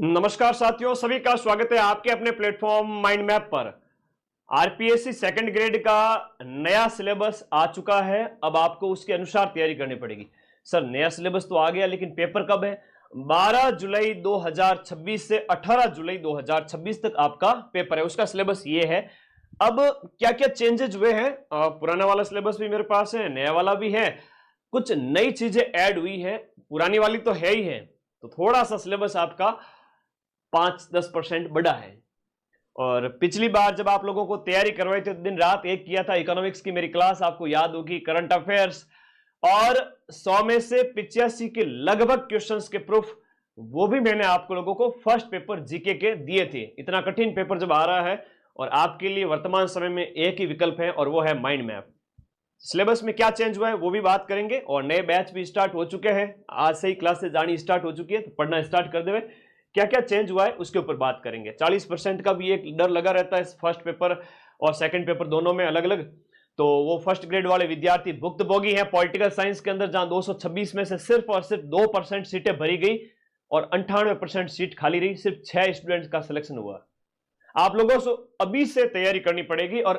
नमस्कार साथियों, सभी का स्वागत है आपके अपने प्लेटफॉर्म माइंड मैप पर। आरपीएससी सेकंड ग्रेड का नया सिलेबस आ चुका है। अब आपको उसके अनुसार तैयारी करनी पड़ेगी। सर, नया सिलेबस तो आ गया, लेकिन पेपर कब है? 12 जुलाई 2026 से 18 जुलाई 2026 तक आपका पेपर है। उसका सिलेबस ये है। अब क्या क्या चेंजेज हुए हैं? पुराना वाला सिलेबस भी मेरे पास है, नया वाला भी है। कुछ नई चीजें ऐड हुई है, पुरानी वाली तो है ही है। तो थोड़ा सा सिलेबस आपका 5-10% बढ़ा है। और पिछली बार जब आप लोगों को तैयारी करवाई थी, दिन रात एक किया था इकोनॉमिक्स की मेरी क्लास, आपको याद होगी, करंट अफेयर्स, और 100 में से 85 के लगभग क्वेश्चंस के प्रूफ वो भी मैंने आप लोगों को फर्स्ट पेपर जीके के दिए थे। इतना कठिन पेपर जब आ रहा है और आपके लिए वर्तमान समय में एक ही विकल्प है और वो है माइंड मैप। सिलेबस में क्या चेंज हुआ है वो भी बात करेंगे, और नए बैच भी स्टार्ट हो चुके हैं। आज से ही क्लासेस जानी स्टार्ट हो चुकी है, तो पढ़ना स्टार्ट कर देवे। क्या क्या चेंज हुआ है उसके ऊपर बात करेंगे। 40% का भी एक डर लगा रहता है फर्स्ट पेपर और सेकंड पेपर दोनों में अलग अलग। तो वो फर्स्ट ग्रेड वाले विद्यार्थी भुक्तभोगी हैं पॉलिटिकल साइंस के अंदर, जहां 226 में से सिर्फ और सिर्फ 2% सीटें भरी गई और 98% सीट खाली रही। सिर्फ 6 स्टूडेंट्स का सिलेक्शन हुआ। आप लोगों को अभी से तैयारी करनी पड़ेगी, और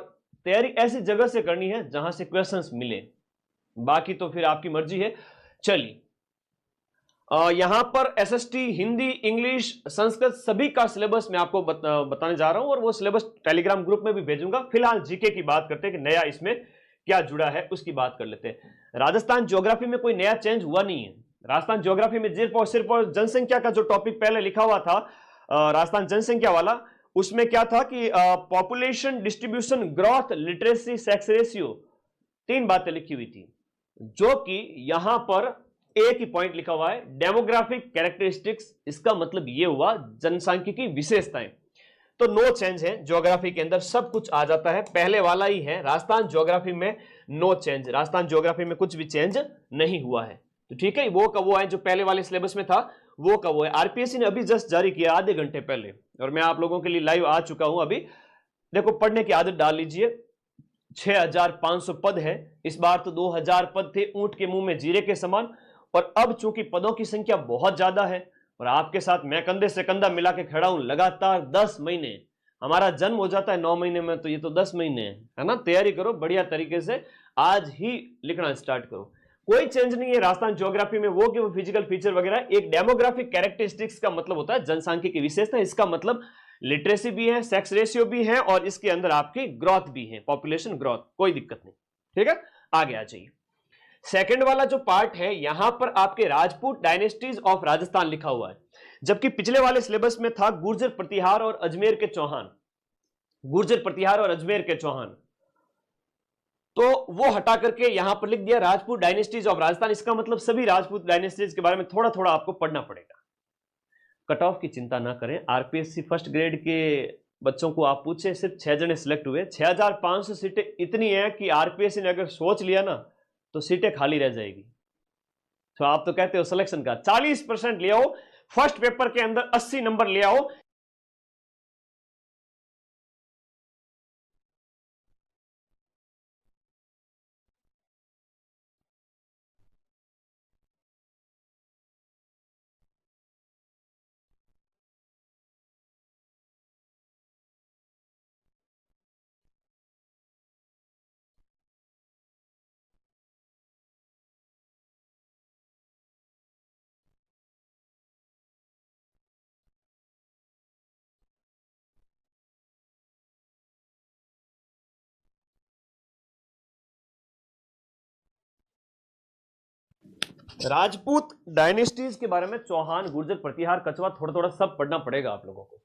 तैयारी ऐसी जगह से करनी है जहां से क्वेश्चंस मिले। बाकी तो फिर आपकी मर्जी है। चलिए, यहां पर एसएसटी, हिंदी, इंग्लिश, संस्कृत सभी का सिलेबस मैं आपको बताने जा रहा हूं, और वो सिलेबस टेलीग्राम ग्रुप में भी भेजूंगा। फिलहाल जीके की बात करते हैं कि नया इसमें क्या जुड़ा है, उसकी बात कर लेते हैं। राजस्थान ज्योग्राफी में कोई नया चेंज हुआ नहीं है। राजस्थान ज्योग्राफी में सिर्फ और जनसंख्या का जो टॉपिक पहले लिखा हुआ था, राजस्थान जनसंख्या वाला, उसमें क्या था कि population distribution, growth, literacy, sex ratio, 3 बातें लिखी हुई थी, जो कि यहां पर एक ही पॉइंट लिखा हुआ है, डेमोग्राफिक कैरेक्टरिस्टिक्स। इसका मतलब यह हुआ जनसांख्यिकी विशेषताएं। तो नो चेंज है, ज्योग्राफी के अंदर सब कुछ आ जाता है, पहले वाला ही है। राजस्थान ज्योग्राफी में नो चेंज, राजस्थान ज्योग्राफी में कुछ भी चेंज नहीं हुआ है। तो ठीक है, वो का वो है जो पहले वाले सिलेबस में था, वो का वो है। आरपीएससी ने अभी जस्ट जारी किया आधे घंटे पहले, और मैं आप लोगों के लिए लाइव आ चुका हूं। अभी देखो, पढ़ने की आदत डाल लीजिए। 6500 पद है इस बार, तो 2000 पद थे ऊंट के मुंह में जीरे के समान। और अब चूंकि पदों की संख्या बहुत ज्यादा है, और आपके साथ मैं कंधे से कंधा मिला के खड़ा हूं लगातार 10 महीने, हमारा जन्म हो जाता है 9 महीने में, तो ये तो 10 महीने है ना। तैयारी करो बढ़िया तरीके से, आज ही लिखना स्टार्ट करो। कोई चेंज नहीं है राजस्थान ज्योग्राफी में, वो कि वो फिजिकल फीचर वगैरह। एक डेमोग्राफिक कैरेक्टरिस्टिक्स का मतलब होता है जनसांख्यिकी की विशेषता। इसका मतलब लिटरेसी भी है, सेक्स रेशियो भी है, और इसके अंदर आपकी ग्रोथ भी है, पॉपुलेशन ग्रोथ। कोई दिक्कत नहीं, ठीक है। आगे आ जाइए। सेकंड वाला जो पार्ट है, यहां पर आपके राजपूत डायनेस्टीज ऑफ राजस्थान लिखा हुआ है, जबकि पिछले वाले सिलेबस में था गुर्जर, प्रतिहार और अजमेर के चौहान। गुर्जर, प्रतिहार और अजमेर के चौहान, तो वो हटा करके यहां पर लिख दिया राजपूत डायनेस्टीज ऑफ राजस्थान। इसका मतलब सभी राजपूत डायनेस्टीज के बारे में थोड़ा थोड़ा आपको पढ़ना पड़ेगा। कट ऑफ की चिंता ना करें। आरपीएससी फर्स्ट ग्रेड के बच्चों को आप पूछे, सिर्फ 6 जने सिलेक्ट हुए। 6500 सीटें इतनी है कि आरपीएससी ने अगर सोच लिया ना, तो सीटें खाली रह जाएगी। तो आप तो कहते हो सिलेक्शन का 40% ले आओ, फर्स्ट पेपर के अंदर 80 नंबर ले आओ। राजपूत डायनेस्टीज के बारे में चौहान, गुर्जर, प्रतिहार, कछवाहा, थोड़ा थोड़ा सब पढ़ना पड़ेगा आप लोगों को।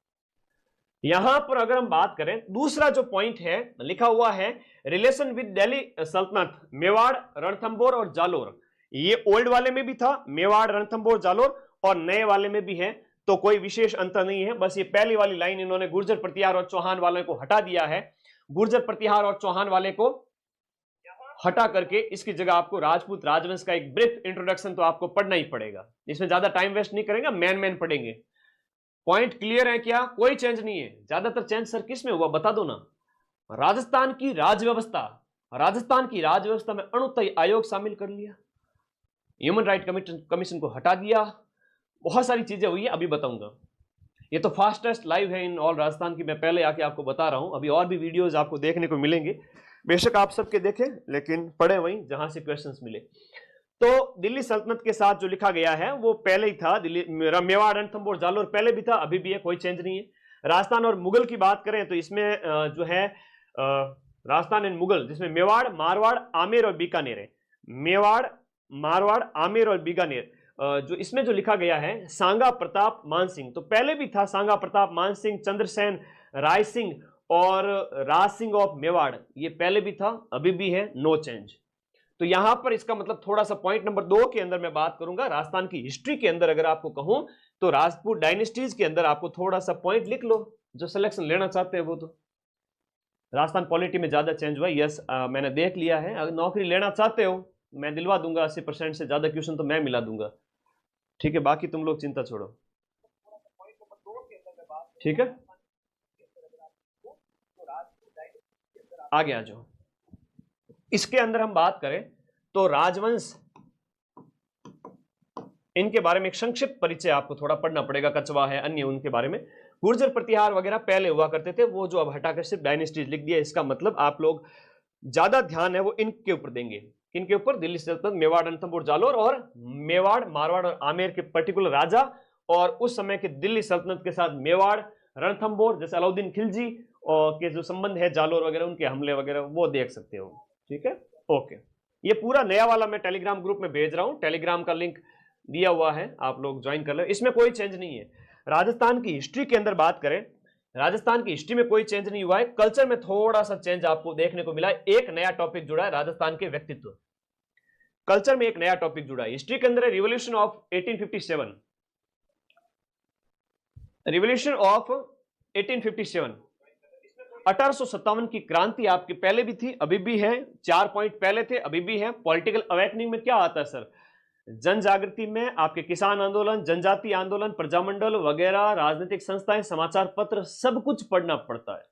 यहां पर अगर हम बात करें, दूसरा जो पॉइंट है लिखा हुआ है, रिलेशन विद दिल्ली सल्तनत, मेवाड़, रणथंभौर और जालोर। ये ओल्ड वाले में भी था, मेवाड़, रणथंभौर, जालोर, और नए वाले में भी है। तो कोई विशेष अंतर नहीं है, बस ये पहली वाली लाइन इन्होंने गुर्जर, प्रतिहार और चौहान वाले को हटा दिया है। गुर्जर, प्रतिहार और चौहान वाले को हटा करके इसकी जगह आपको राजपूत राजवंश का एक ब्रीफ इंट्रोडक्शन तो आपको पढ़ना ही पड़ेगा। इसमें ज्यादा टाइम वेस्ट नहीं करेंगे, मैन पढ़ेंगे। पॉइंट क्लियर है क्या? कोई चेंज नहीं है। ज्यादातर चेंज सर किस में हुआ बता दो ना। राजस्थान की राजव्यवस्था, राजस्थान की राजव्यवस्था में अणुतय आयोग शामिल कर लिया, ह्यूमन राइट कमीशन को हटा दिया, बहुत सारी चीजें हुई है, अभी बताऊंगा। ये तो फास्टेस्ट लाइव है इन ऑल राजस्थान की, मैं पहले आके आपको बता रहा हूं। अभी और भी वीडियोस आपको देखने को मिलेंगे, बेशक आप सबके देखें, लेकिन पढ़े वहीं जहां से क्वेश्चंस मिले। तो दिल्ली सल्तनत के साथ जो लिखा गया है वो पहले ही था, दिल्ली, मेवाड़, रणथंभौर, जालोर पहले भी था, अभी भी है, कोई चेंज नहीं है। राजस्थान और मुगल की बात करें तो इसमें जो है राजस्थान एंड मुगल, जिसमें मेवाड़, मारवाड़, आमेर और बीकानेर है। मेवाड़, मारवाड़, आमेर और बीकानेर, जो इसमें जो लिखा गया है सांगा प्रताप मानसिंह, तो पहले भी था सांगा प्रताप मानसिंह, चंद्रसेन, राय सिंह और राज सिंह ऑफ मेवाड़, ये पहले भी था, अभी भी है, नो चेंज। तो यहां पर इसका मतलब थोड़ा सा पॉइंट नंबर 2 के अंदर मैं बात करूंगा, राजस्थान की हिस्ट्री के अंदर अगर आपको कहूं तो राजपूत डायनेस्टीज के अंदर आपको थोड़ा सा पॉइंट लिख लो, जो सिलेक्शन लेना चाहते हैं वो। तो राजस्थान पॉलिटी में ज्यादा चेंज हुआ, यस, मैंने देख लिया है। अगर नौकरी लेना चाहते हो मैं दिलवा दूंगा, 80% से ज्यादा क्वेश्चन तो मैं मिला दूंगा, ठीक है, बाकी तुम लोग चिंता छोड़ो, ठीक है। आगे आ जाओ। इसके अंदर हम बात करें तो राजवंश, इनके बारे में एक संक्षिप्त परिचय आपको थोड़ा पढ़ना पड़ेगा, कचवा है, अन्य उनके बारे में। गुर्जर प्रतिहार वगैरह पहले हुआ करते थे, वो जो अब हटाकर सिर्फ डायनेस्टीज लिख दिया, इसका मतलब आप लोग ज्यादा ध्यान है वो इनके ऊपर देंगे। इनके ऊपर दिल्ली सल्तनत, मेवाड़, रणथंभौर, जालोर और मेवाड़, मारवाड़ और आमेर के पर्टिकुलर राजा, और उस समय के दिल्ली सल्तनत के साथ मेवाड़, रणथंभौर, जैसे अलाउद्दीन खिलजी और के जो संबंध है, जालोर वगैरह, उनके हमले वगैरह वो देख सकते हो, ठीक है, ओके। ये पूरा नया वाला मैं टेलीग्राम ग्रुप में भेज रहा हूं, टेलीग्राम का लिंक दिया हुआ है, आप लोग ज्वाइन कर लो, इसमें कोई चेंज नहीं है। राजस्थान की हिस्ट्री के अंदर बात करें, राजस्थान की हिस्ट्री में कोई चेंज नहीं हुआ है, कल्चर में थोड़ा सा चेंज आपको देखने को मिला है। एक नया टॉपिक जुड़ा है, राजस्थान के व्यक्तित्व, कल्चर में एक नया टॉपिक जुड़ा है। हिस्ट्री के अंदर है रिवॉल्यूशन ऑफ 1857, रिवॉल्यूशन ऑफ 1857, 1857 की क्रांति आपकी पहले भी थी, अभी भी है, 4 पॉइंट पहले थे, अभी भी है। पॉलिटिकल अवेकनिंग में क्या आता है सर, जन जागृति में आपके किसान आंदोलन, जनजाति आंदोलन, प्रजामंडल वगैरह, राजनीतिक संस्थाएं, समाचार पत्र, सब कुछ पढ़ना पड़ता है,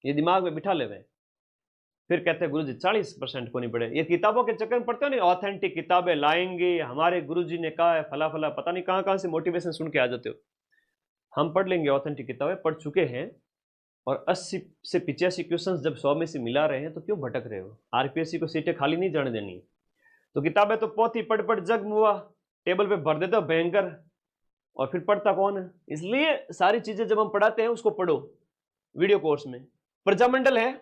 ये दिमाग में बिठा ले। फिर कहते हैं गुरुजी 40% को नहीं पढ़े, ये किताबों के चक्कर में पढ़ते हो नहीं, ऑथेंटिक किताबें लाएंगे, हमारे गुरुजी ने कहा है, फला फला, पता नहीं कहां कहां से मोटिवेशन सुन के आ जाते हो। हम पढ़ लेंगे, ऑथेंटिक किताबें पढ़ चुके हैं, और 80 से 85 क्वेश्चन जब 100 में से मिला रहे हैं तो क्यों भटक रहे हो। आरपीएससी को सीटें खाली नहीं जाने देनी, तो किताबें तो पोथी पढ़ पढ़ जग मुआ, टेबल पे भर देते हो भयंकर, और फिर पढ़ता कौन है। इसलिए सारी चीजें जब हम पढ़ाते हैं उसको पढ़ो वीडियो कोर्स में। प्रजामंडल है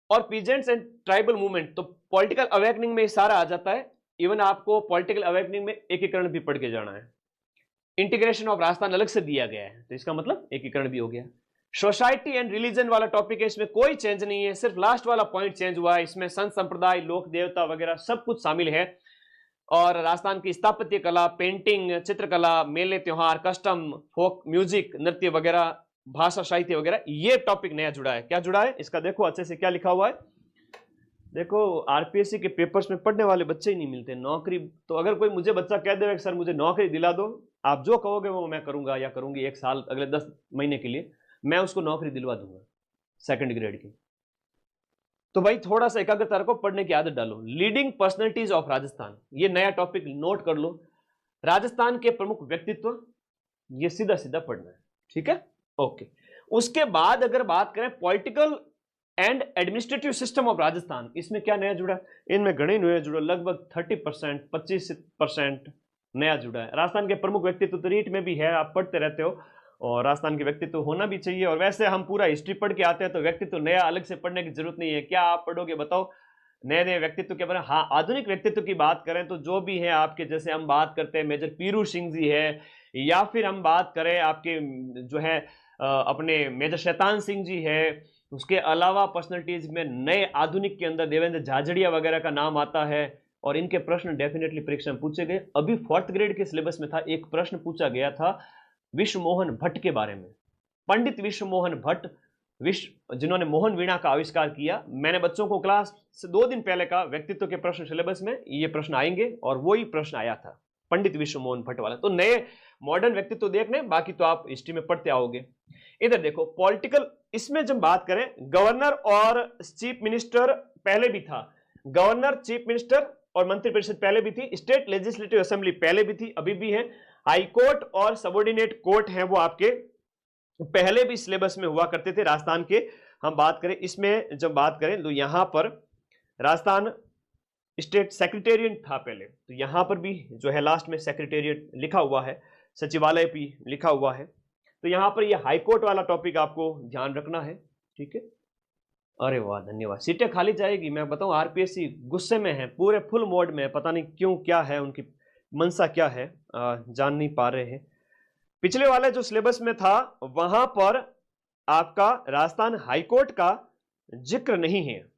और पीजेंट्स एंड ट्राइबल मूवमेंट, तो पॉलिटिकल अवेकनिंग में सारा आ जाता है। इवन आपको पॉलिटिकल अवेकनिंग में एकीकरण भी पढ़ के जाना है। इंटीग्रेशन ऑफ राजस्थान अलग से दिया गया है, तो इसका मतलब एकीकरण भी हो गया। सोसाइटी एंड रिलीजन वाला टॉपिक है, इसमें कोई चेंज नहीं है, सिर्फ लास्ट वाला पॉइंट चेंज हुआ है। इसमें संत संप्रदाय, लोक देवता वगैरह सब कुछ शामिल है। और राजस्थान की स्थापत्य कला, पेंटिंग, चित्रकला, मेले त्योहार, कस्टम, फोक म्यूजिक, नृत्य वगैरह, भाषा साहित्य वगैरह, ये टॉपिक नया जुड़ा है। क्या जुड़ा है इसका देखो अच्छे से, क्या लिखा हुआ है देखो। आरपीएससी के पेपर्स में पढ़ने वाले बच्चे ही नहीं मिलते नौकरी। तो अगर कोई मुझे बच्चा कह दे सर मुझे नौकरी दिला दो, आप जो कहोगे वो मैं करूंगा या करूंगी, 1 साल अगले 10 महीने के लिए मैं उसको नौकरी दिलवा दूंगा 2nd ग्रेड की। तो भाई थोड़ा सा एकाग्रता रखो, पढ़ने की आदत डालो। लीडिंग पर्सनैलिटीज ऑफ राजस्थान, ये नया टॉपिक नोट कर लो। राजस्थान के प्रमुख व्यक्तित्व, ये सीधा सीधा पढ़ना है, ठीक है, ओके। उसके बाद अगर बात करें political and administrative system of Rajasthan, इसमें क्या नया जुड़ा, इनमें घने नया जुड़ा, लगभग 30%, 25% नया जुड़ा है। राजस्थान के प्रमुख व्यक्तित्व तो रीट में भी है, आप पढ़ते रहते हो, और राजस्थान के व्यक्तित्व होना भी चाहिए। और वैसे हम पूरा हिस्ट्री पढ़ के आते हैं, तो व्यक्तित्व नया अलग से पढ़ने की जरूरत नहीं है। क्या आप पढ़ोगे बताओ नए नए व्यक्तित्व के बारे में? हाँ, आधुनिक व्यक्तित्व की बात करें तो जो भी है आपके, जैसे हम बात करते हैं मेजर पीरू सिंह जी है, या फिर हम बात करें आपके जो है अपने मेजर शैतान सिंह जी है। उसके अलावा पर्सनैलिटीज में नए आधुनिक के अंदर देवेंद्र झाझड़िया वगैरह का नाम आता है, और इनके प्रश्न डेफिनेटली परीक्षा में पूछे गए। अभी 4th ग्रेड के सिलेबस में था, एक प्रश्न पूछा गया था विश्व मोहन भट्ट के बारे में। पंडित विश्व मोहन भट्ट, जिन्होंने मोहन वीणा का आविष्कार किया। मैंने बच्चों को क्लास से 2 दिन पहले का व्यक्तित्व के प्रश्न सिलेबस में ये प्रश्न आएंगे, और वही प्रश्न आया था पंडित विश्व मोहन भट्ट वाला। तो नए मॉडर्न व्यक्तित्व देखने, बाकी तो आप हिस्ट्री में पढ़ते आओगे। इधर देखो पॉलिटिकल, इसमें जब बात करें गवर्नर और चीफ मिनिस्टर पहले भी था, गवर्नर, चीफ मिनिस्टर और मंत्रिपरिषद पहले भी थी। स्टेट लेजिस्लेटिव असेंबली पहले भी थी, अभी भी है। हाई कोर्ट और सबऑर्डिनेट कोर्ट हैं वो आपके पहले भी सिलेबस में हुआ करते थे राजस्थान के। हम बात करें इसमें, जब बात करें तो यहां पर राजस्थान स्टेट सेक्रेटेरिएट था पहले, तो यहां पर भी जो है लास्ट में सेक्रेटेरिएट लिखा हुआ है, सचिवालय भी लिखा हुआ है। तो यहां पर ये हाईकोर्ट वाला टॉपिक आपको ध्यान रखना है, ठीक है। अरे वाह, धन्यवाद। सीटें खाली जाएगी, मैं बताऊं आरपीएससी गुस्से में है, पूरे फुल मोड में, पता नहीं क्यों, क्या है उनकी मनसा, क्या है जान नहीं पा रहे हैं। पिछले वाले जो सिलेबस में था वहां पर आपका राजस्थान हाईकोर्ट का जिक्र नहीं है।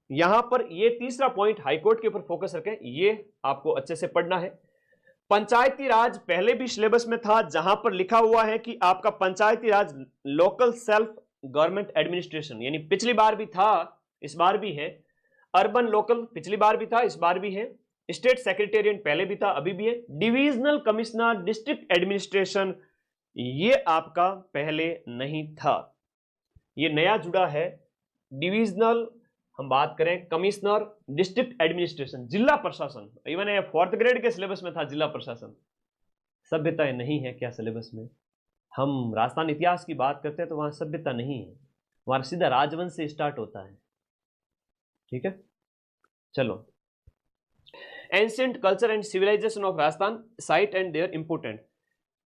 यहां पर ये तीसरा पॉइंट हाईकोर्ट के ऊपर फोकस रखें, ये आपको अच्छे से पढ़ना है। पंचायती राज पहले भी सिलेबस में था, जहां पर लिखा हुआ है कि आपका पंचायती राज लोकल सेल्फ गवर्नमेंट एडमिनिस्ट्रेशन, यानी पिछली बार भी था, इस बार भी है। अर्बन लोकल पिछली बार भी था, इस बार भी है। स्टेट सेक्रेटेरिएट पहले भी था, अभी भी है। डिविजनल कमिश्नर डिस्ट्रिक्ट एडमिनिस्ट्रेशन, ये आपका पहले नहीं था, ये नया जुड़ा है। डिविजनल, हम बात करें कमिश्नर डिस्ट्रिक्ट एडमिनिस्ट्रेशन, जिला प्रशासन, इवन ये 4th ग्रेड के सिलेबस में था जिला प्रशासन। सभ्यताएं नहीं है क्या सिलेबस में? हम राजस्थान इतिहास की बात करते हैं तो वहां सभ्यता नहीं है, वहां सीधा राजवंश से स्टार्ट होता है, ठीक है। चलो, ancient culture and civilisation of Rajasthan, site and their important.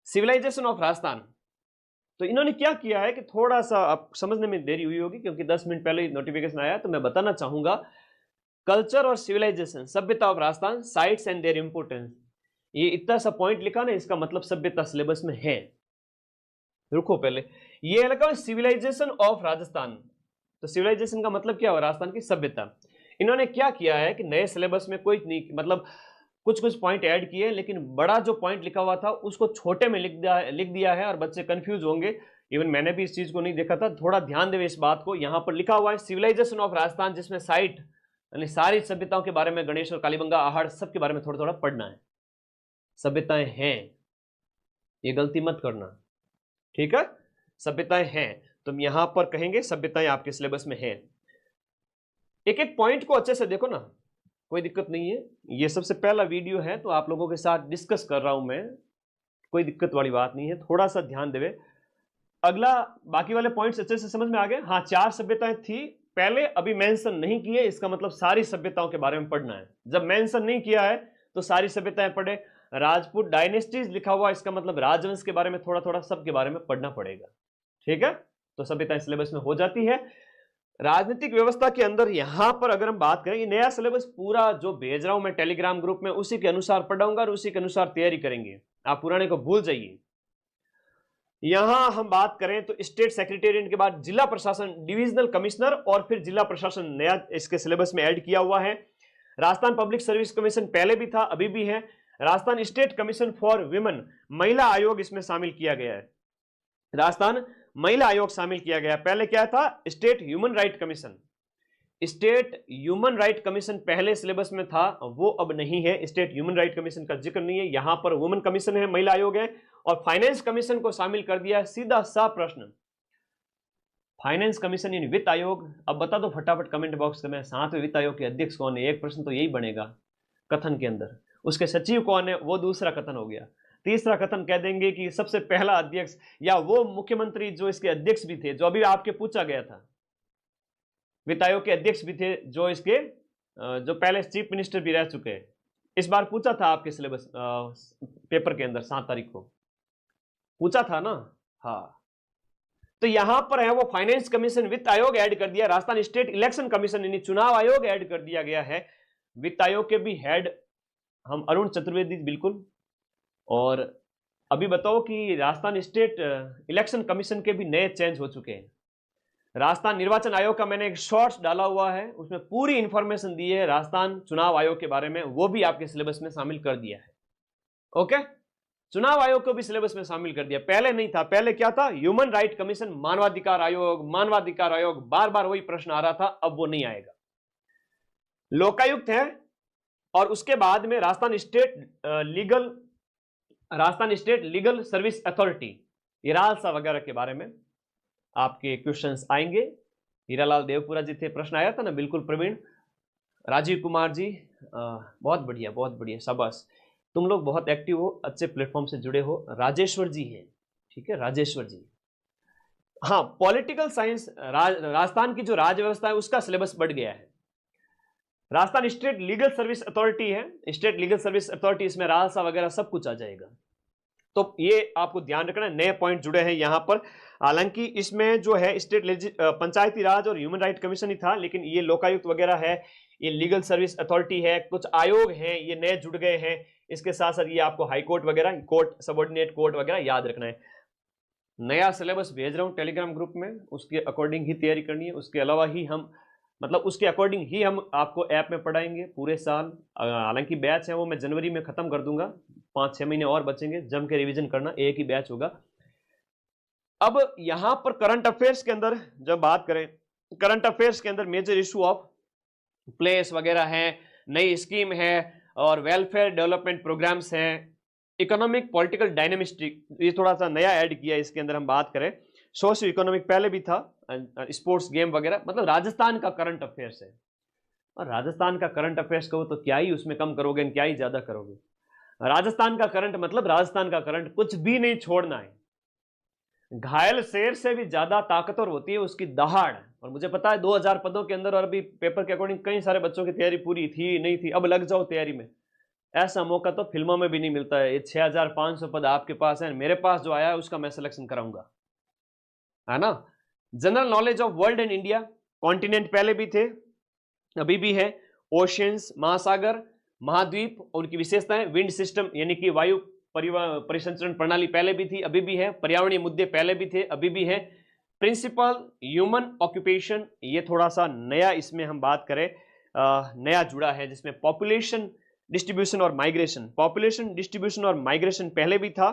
Civilisation of Rajasthan, तो इन्होंने क्या किया है कि थोड़ा सा आप समझने में देरी हुई होगी क्योंकि 10 मिनट पहले नोटिफिकेशन आया, तो मैं बताना चाहूंगा। कल्चर और सिविलाइजेशन, सभ्यता of Rajasthan, sites and their importance, ये इतना सा पॉइंट लिखा ना, इसका मतलब सभ्यता सिलेबस में है। रुको पहले, ये लगा सिविलाइजेशन ऑफ राजस्थान, तो सिविलाइजेशन का मतलब क्या हुआ? राजस्थान की सभ्यता। इन्होंने क्या किया है कि नए सिलेबस में कोई नहीं, मतलब कुछ कुछ पॉइंट ऐड किए, लेकिन बड़ा जो पॉइंट लिखा हुआ था उसको छोटे में लिख दिया है और बच्चे कंफ्यूज होंगे। इवन मैंने भी इस चीज को नहीं देखा था, थोड़ा ध्यान देवे इस बात को। यहां पर लिखा हुआ है सिविलाइजेशन ऑफ राजस्थान, जिसमें साइट यानी सारी सभ्यताओं के बारे में, गणेश और कालीबंगा, आहड़, सबके बारे में थोड़ा थोड़ा पढ़ना है। सभ्यताएं हैं, ये गलती मत करना, ठीक है। सभ्यताएं हैं, तुम यहां पर कहेंगे सभ्यताएं आपके सिलेबस में है। एक एक पॉइंट को अच्छे से देखो ना, कोई दिक्कत नहीं है। ये सबसे पहला वीडियो है तो आप लोगों के साथ डिस्कस कर रहा हूं मैं, कोई दिक्कत वाली बात नहीं है, थोड़ा सा ध्यान देवे। अगला, बाकी वाले पॉइंट्स अच्छे से समझ में आ गए? हाँ, 4 सभ्यताएं थी पहले, अभी मेंशन नहीं किए, इसका मतलब सारी सभ्यताओं के बारे में पढ़ना है। जब मेंशन नहीं किया है तो सारी सभ्यताएं पढ़े। राजपूत डायनेस्टीज लिखा हुआ, इसका मतलब राजवंश के बारे में थोड़ा थोड़ा सबके बारे में पढ़ना पड़ेगा, ठीक है। तो सभ्यताएं सिलेबस में हो जाती है। राजनीतिक व्यवस्था के अंदर यहां पर अगर हम बात करें, ये नया सिलेबस पूरा जो भेज रहा हूं मैं टेलीग्राम ग्रुप में, उसी के अनुसार पढ़ाऊंगा और उसी के अनुसार तैयारी करेंगे, आप पुराने को भूल जाइए। यहां हम बात करें तो स्टेट सेक्रेटेरिएट के बाद जिला प्रशासन, डिविजनल कमिश्नर और फिर जिला प्रशासन नया इसके सिलेबस में ऐड किया हुआ है। राजस्थान पब्लिक सर्विस कमीशन पहले भी था, अभी भी है। Rajasthan state commission for women, महिला आयोग इसमें शामिल किया गया है। राजस्थान महिला आयोग शामिल किया गया। पहले क्या था? State human right commission. State human right commission पहले सिलेबस में था, वो अब नहीं है। स्टेट ह्यूमन राइट कमीशन का जिक्र नहीं है, यहां पर वुमेन कमीशन है, महिला आयोग है। और फाइनेंस कमीशन को शामिल कर दिया है। सीधा सा प्रश्न, फाइनेंस कमीशन यानी वित्त आयोग। अब बता दो फटाफट कमेंट बॉक्स में, 7वें वित्त आयोग के अध्यक्ष कौन है? एक प्रश्न तो यही बनेगा कथन के अंदर। उसके सचिव कौन है? वो दूसरा कथन हो गया। तीसरा कथन कह देंगे कि सबसे पहला अध्यक्ष या वो मुख्यमंत्री जो इसके अध्यक्ष भी थे, जो अभी आपके पूछा गया था। वित्त आयोग के अध्यक्ष भी थे, जो इसके जो पहले चीफ मिनिस्टर भी रह चुके हैं। इस बार पूछा था आपके सिलेबस पेपर के अंदर, 7 तारीख को पूछा था ना। हाँ, तो यहां पर है वो फाइनेंस कमीशन, वित्त आयोग ऐड कर दिया। राजस्थान स्टेट इलेक्शन कमीशन यानी चुनाव आयोग ऐड कर दिया गया है। वित्त आयोग के भी हेड हम अरुण चतुर्वेदी, बिल्कुल। और अभी बताओ कि राजस्थान स्टेट इलेक्शन कमीशन के भी नए चेंज हो चुके हैं। राजस्थान निर्वाचन आयोग का मैंने एक शॉर्ट्स डाला हुआ है, उसमें पूरी इंफॉर्मेशन दी है राजस्थान चुनाव आयोग के बारे में, वो भी आपके सिलेबस में शामिल कर दिया है। ओके, चुनाव आयोग को भी सिलेबस में शामिल कर दिया। पहले नहीं था, पहले क्या था? ह्यूमन राइट कमीशन, मानवाधिकार आयोग, मानवाधिकार आयोग, बार बार वही प्रश्न आ रहा था, अब वो नहीं आएगा। लोकायुक्त है, और उसके बाद में Rajasthan state legal service authority, हिरालसा वगैरह के बारे में आपके क्वेश्चंस आएंगे। हीरालाल देवपुरा जी थे, प्रश्न आया था ना, बिल्कुल प्रवीण। राजीव कुमार जी, बहुत बढ़िया, बहुत बढ़िया, शाबाश, तुम लोग बहुत एक्टिव हो, अच्छे प्लेटफॉर्म से जुड़े हो। राजेश्वर जी हैं, ठीक है, राजेश्वर जी, हाँ, पॉलिटिकल साइंस, राजस्थान की जो राज्य व्यवस्था है उसका सिलेबस बढ़ गया है। Rajasthan state legal service authority है, स्टेट लीगल सर्विस अथॉरिटी, इसमें राजसा वगैरह सब कुछ आ जाएगा। तो ये आपको ध्यान रखना, नए पॉइंट जुड़े हैं यहां पर। हालांकि इसमें जो है स्टेट पंचायती राज और ह्यूमन राइट कमीशन ही था, लेकिन ये लोकायुक्त वगैरह है, ये लीगल सर्विस अथॉरिटी है, कुछ आयोग हैं, ये नए जुड़ गए हैं। इसके साथ साथ ये आपको हाई कोर्ट वगैरह, कोर्ट, सबऑर्डिनेट कोर्ट वगैरह याद रखना है। नया सिलेबस भेज रहा हूं टेलीग्राम ग्रुप में, उसके अकॉर्डिंग ही तैयारी करनी है। उसके अलावा ही हम, मतलब उसके अकॉर्डिंग ही हम आपको ऐप में पढ़ाएंगे पूरे साल। हालांकि बैच है वो मैं जनवरी में खत्म कर दूंगा, 5-6 महीने और बचेंगे, जम के रिवीजन करना, एक ही बैच होगा। अब यहां पर करंट अफेयर्स के अंदर जब बात करें, करंट अफेयर्स के अंदर मेजर इशू ऑफ प्लेस वगैरह है, नई स्कीम है, और वेलफेयर डेवलपमेंट प्रोग्राम्स हैं, इकोनॉमिक पॉलिटिकल डायनेमिस्टिक, ये थोड़ा सा नया ऐड किया इसके अंदर हम बात करें। सोशियो इकोनॉमिक पहले भी था, स्पोर्ट्स गेम वगैरह, मतलब राजस्थान का करंट अफेयर्स है। और राजस्थान का करंट अफेयर्स कहो तो क्या ही उसमें कम करोगे, क्या ही ज्यादा करोगे। राजस्थान का करंट मतलब राजस्थान का करंट, कुछ भी नहीं छोड़ना है। घायल शेर से भी ज्यादा ताकतवर होती है उसकी दहाड़। और मुझे पता है 2000 पदों के अंदर, और अभी पेपर के अकॉर्डिंग कई सारे बच्चों की तैयारी पूरी थी नहीं थी, अब लग जाओ तैयारी में। ऐसा मौका तो फिल्मों में भी नहीं मिलता है। ये 6500 पद आपके पास है, मेरे पास जो आया है उसका मैं सिलेक्शन कराऊंगा, है ना। General knowledge of world and India, continent पहले भी थे, अभी भी है। ओशियंस, महासागर, महाद्वीप, उनकी विशेषताएं, विंड सिस्टम यानी कि वायु परिसंचरण प्रणाली पहले भी थी, अभी भी है। पर्यावरणीय मुद्दे पहले भी थे, अभी भी है। प्रिंसिपल ह्यूमन ऑक्यूपेशन, ये थोड़ा सा नया इसमें हम बात करें, नया जुड़ा है, जिसमें पॉपुलेशन डिस्ट्रीब्यूशन और माइग्रेशन, पॉपुलेशन डिस्ट्रीब्यूशन और माइग्रेशन पहले भी था।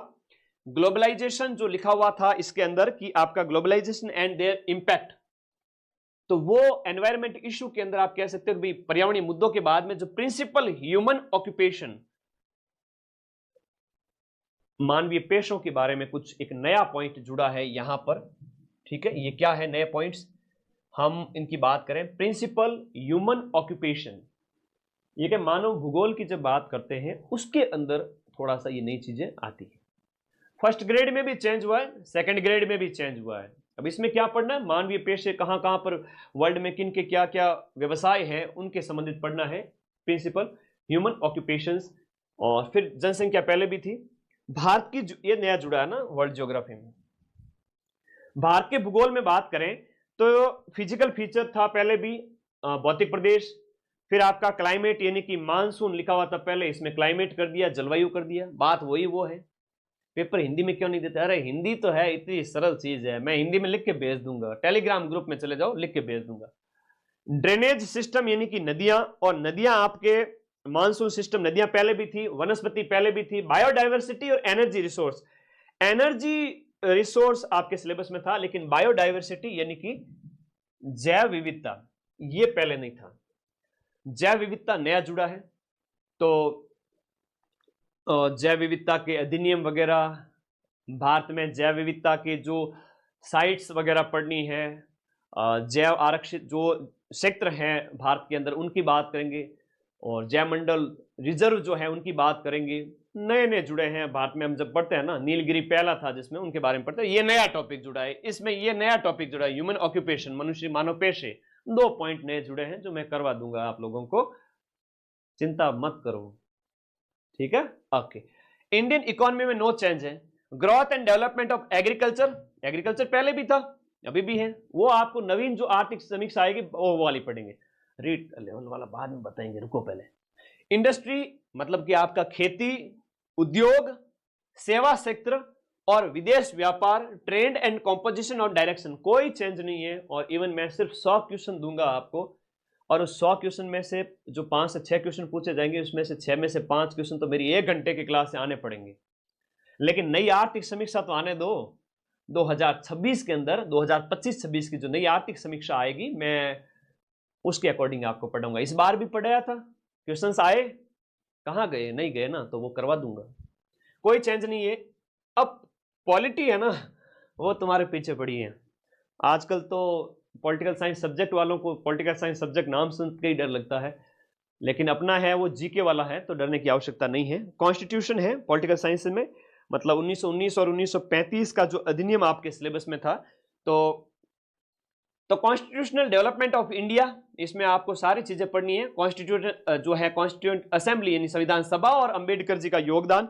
ग्लोबलाइजेशन जो लिखा हुआ था इसके अंदर कि आपका ग्लोबलाइजेशन एंड देयर इंपैक्ट, तो वो एनवायरमेंट इशू के अंदर आप कह सकते हो कि पर्यावरणीय मुद्दों के बाद में जो प्रिंसिपल ह्यूमन ऑक्यूपेशन, मानवीय पेशों के बारे में कुछ एक नया पॉइंट जुड़ा है यहां पर। ठीक है, ये क्या है नए पॉइंट्स, हम इनकी बात करें। प्रिंसिपल ह्यूमन ऑक्यूपेशन, ये कि मानव भूगोल की जब बात करते हैं उसके अंदर थोड़ा सा ये नई चीजें आती है। फर्स्ट ग्रेड में भी चेंज हुआ है, सेकंड ग्रेड में भी चेंज हुआ है। अब इसमें क्या पढ़ना है, मानवीय पेशे कहां कहां पर वर्ल्ड में किन के क्या क्या व्यवसाय हैं उनके संबंधित पढ़ना है, प्रिंसिपल ह्यूमन ऑक्यूपेशंस। और फिर जनसंख्या पहले भी थी। भारत की ये नया जुड़ा है ना वर्ल्ड ज्योग्राफी में। भारत के भूगोल में बात करें तो फिजिकल फीचर था पहले भी, भौतिक प्रदेश, फिर आपका क्लाइमेट यानी कि मानसून लिखा हुआ था पहले, इसमें क्लाइमेट कर दिया, जलवायु कर दिया। बात वही वो है। पेपर हिंदी में क्यों नहीं देते? अरे हिंदी तो है, इतनी सरल चीज है, मैं हिंदी में लिख के भेज दूंगा, टेलीग्राम ग्रुप में चले जाओ, लिख के भेज दूंगा। ड्रेनेज सिस्टम यानी कि नदियां, और नदियां आपके मानसून सिस्टम, नदियां पहले भी थी, वनस्पति पहले भी थी, बायोडाइवर्सिटी और एनर्जी रिसोर्स। एनर्जी रिसोर्स आपके सिलेबस में था, लेकिन बायोडाइवर्सिटी यानी कि जैव विविधता ये पहले नहीं था। जैव विविधता नया जुड़ा है। तो जैव विविधता के अधिनियम वगैरह, भारत में जैव विविधता के जो साइट्स वगैरह पढ़नी है, जैव आरक्षित जो क्षेत्र हैं भारत के अंदर उनकी बात करेंगे, और जैव मंडल रिजर्व जो है उनकी बात करेंगे। नए नए जुड़े हैं भारत में, हम जब पढ़ते हैं ना, नीलगिरी पहला था जिसमें उनके बारे में पढ़ते हैं, ये नया टॉपिक जुड़ा है इसमें, ये नया टॉपिक जुड़ा है ह्यूमन ऑक्यूपेशन, मनुष्य मानव पेशे। 2 पॉइंट नए जुड़े हैं जो मैं करवा दूंगा आप लोगों को, चिंता मत करो, ठीक है। ओके, इंडियन इकोनॉमी में नो चेंज है। Growth and development of agriculture, agriculture पहले भी था, अभी भी है। वो आपको नवीन जो आर्थिक समीक्षा आएगी वो वाली पढ़ेंगे, रीड लेवल वाला बाद में बताएंगे, रुको पहले। इंडस्ट्री मतलब कि आपका खेती, उद्योग, सेवा क्षेत्र और विदेश व्यापार, ट्रेंड एंड कॉम्पोजिशन और डायरेक्शन, कोई चेंज नहीं है। और इवन मैं सिर्फ 100 क्वेश्चन दूंगा आपको, और उस 100 क्वेश्चन में से जो 5 से 6 क्वेश्चन पूछे जाएंगे उसमें से 6 में से 5 क्वेश्चन तो मेरी 1 घंटे की क्लास से आने पड़ेंगे। लेकिन नई आर्थिक समीक्षा तो आने दो 2026 के अंदर, 2025-26 की जो नई आर्थिक समीक्षा आएगी मैं उसके अकॉर्डिंग आपको पढ़ाऊंगा। इस बार भी पढ़ाया था, क्वेश्चंस आए, कहाँ गए? नहीं गए ना, तो वो करवा दूंगा, कोई चेंज नहीं है। अब पॉलिटी है ना, वो तुम्हारे पीछे पड़ी है। आजकल तो पॉलिटिकल साइंस सब्जेक्ट वालों को पॉलिटिकल साइंस सब्जेक्ट नाम सुन के ही डर लगता है, लेकिन अपना है वो जीके वाला है तो डरने की आवश्यकता नहीं है। कॉन्स्टिट्यूशन है पॉलिटिकल साइंस में, मतलब 1919 और 1935 का जो अधिनियम आपके सिलेबस में था, तो कॉन्स्टिट्यूशनल डेवलपमेंट ऑफ इंडिया, इसमें आपको सारी चीजें पढ़नी है। कॉन्स्टिट्यूशन जो है कॉन्स्टिट्यूएंट असेंबली यानी संविधान सभा, और अंबेडकर जी का योगदान।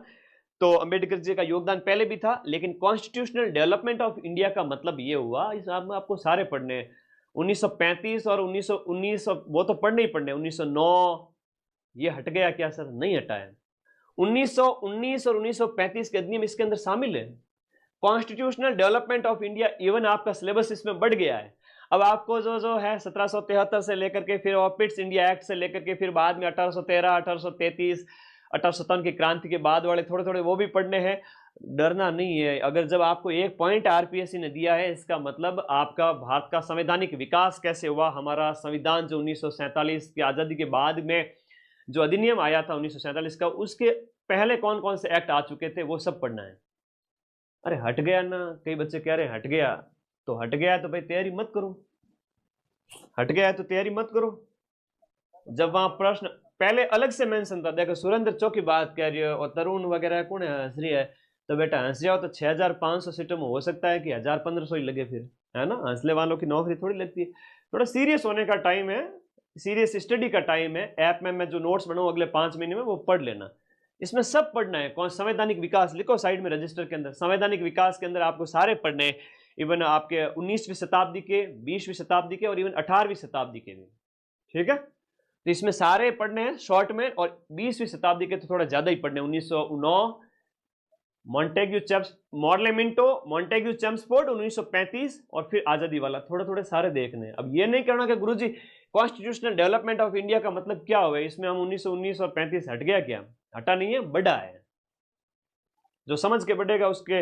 तो अंबेडकर जी का योगदान पहले भी था, लेकिन कॉन्स्टिट्यूशनल डेवलपमेंट ऑफ इंडिया का मतलब ये हुआ, इस आपको सारे पढ़ने हैं। 1935 और 1919 वो तो पढ़ने ही पढ़ने। 1909 ये हट गया क्या सर? नहीं हटा है। 1919 और 1935 के अधिनियम इसके अंदर शामिल है। Constitutional development of India even आपका सिलेबस इसमें बढ़ गया है। अब आपको जो है 1773 से लेकर के, फिर पिट्स इंडिया एक्ट से लेकर के, फिर बाद में 1813, 1833, 1857 की क्रांति के बाद वाले थोड़े थोड़े वो भी पढ़ने हैं। डरना नहीं है। अगर जब आपको एक पॉइंट आरपीएससी ने दिया है, इसका मतलब आपका भारत का संवैधानिक विकास कैसे हुआ, हमारा संविधान जो 1947 की आजादी के बाद में जो अधिनियम आया था 1947 का, उसके पहले कौन कौन से एक्ट आ चुके थे, वो सब पढ़ना है। अरे हट गया ना, कई बच्चे कह रहे हैं हट गया, तो हट गया तो भाई तैयारी मत करो। हट गया है तो तैयारी मत करो। जब वहां प्रश्न पहले अलग से मेंशन था, देखो सुरेंद्र चौक की बात कह रही है और तरुण वगैरह कौन है हंस रही है, तो बेटा हंस जाओ तो 6500 सीटों में हो सकता है कि 1500 ही लगे, फिर है ना। हंसले वालों की नौकरी थोड़ी लगती है। थोड़ा सीरियस होने का टाइम है, सीरियस स्टडी का टाइम है। ऐप में मैं जो नोट्स बनाऊं अगले 5 महीने में, वो पढ़ लेना। इसमें सब पढ़ना है। कौन संवैधानिक विकास लिखो साइड में रजिस्टर के अंदर। संवैधानिक विकास के अंदर आपको सारे पढ़ने हैं, इवन आपके 19वीं शताब्दी के, 20वीं शताब्दी के, और इवन 18वीं शताब्दी के भी। ठीक है, तो इसमें सारे पढ़ने हैं शॉर्ट में, और 20वीं शताब्दी के तो थोड़ा ज्यादा ही पढ़ने। 1909 मॉन्टेग्यू मॉर्लेमिंटो, मॉन्टेग्यू चेम्सफोर्ड 1935, और फिर आजादी वाला, थोड़े थोड़े सारे देखने हैं। अब ये नहीं कहना कि गुरुजी कॉन्स्टिट्यूशनल डेवलपमेंट ऑफ इंडिया का मतलब क्या हुआ, इसमें हम 1919 और 35 हट गया क्या? हटा नहीं है, बढ़ा है। जो समझ के बढ़ेगा उसके